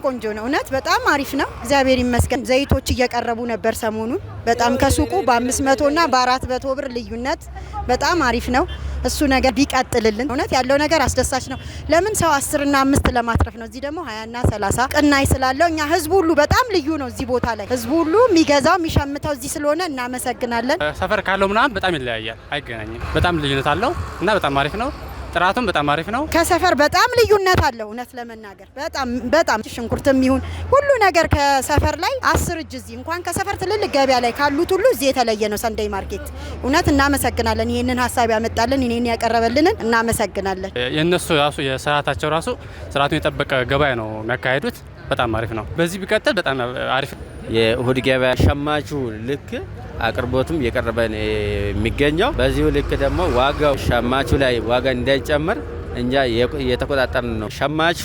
ቆንጆ ነው እውነት በጣም አሪፍ ነው እግዚአብሔር ይመስገን ዘይቶች እየቀረቡ ነበር ሰሞኑን በጣም ከሱቁ በ500 እና በ400 ብር ልዩነት በጣም አሪፍ ነው እሱ ነገር ቢቀጥልልን እውነት ያለው ነገር አስደሳች ነው ለምን ሰው 10 እና 5 ለማትረፍ ነው እዚህ ደግሞ 20 እና 30 ቅናይ ስላለው እኛ ህዝቡ ሁሉ በጣም ልዩ ነው እዚህ ቦታ ላይ ህዝቡ ሁሉ የሚገዛው የሚሸምተው እዚህ ስለሆነ እናመሰግናለን ሰፈር ካለው ምናምን በጣም ይለያያል አይገናኝም በጣም ልዩነት አለው እና በጣም አሪፍ ነው ጥራቱም በጣም አሪፍ ነው ከሰፈር በጣም ልዩነት አለው እውነት ለመናገር በጣም ሽንኩርትም ይሁን ሁሉ ነገር ከሰፈር ላይ 10 እጅ እዚህ እንኳን ከሰፈር ትልልቅ ገበያ ላይ ካሉት ሁሉ እዚህ የተለየ ነው ሰንደይ ማርኬት እውነት እናመሰግናለን ይሄንን ሐሳብ ያመጣልን እኔን ያቀረበልንን እናመሰግናለን የነሱ ራሱ የስርዓታቸው ራሱ ስርዓቱን የጠበቀ ገበያ ነው የሚያካሂዱት በጣም አሪፍ ነው በዚህ ቢቀጥል በጣም አሪፍ የእሁድ ገበያ ሸማቹ ልክ አቅርቦቱም እየቀረበ የሚገኘው በዚሁ ልክ ደግሞ ዋጋው ሸማቹ ላይ ዋጋ እንዳይጨምር እንጃ የተቆጣጠርን ነው ሸማቹ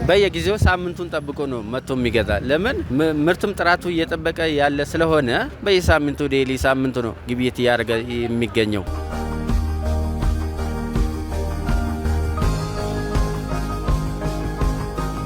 በየጊዜው ሳምንቱን ጠብቆ ነው መጥቶ የሚገዛ ለምን ምርቱም ጥራቱ እየጠበቀ ያለ ስለሆነ በየሳምንቱ ዴሊ ሳምንቱ ነው ግብይት ያደርገ የሚገኘው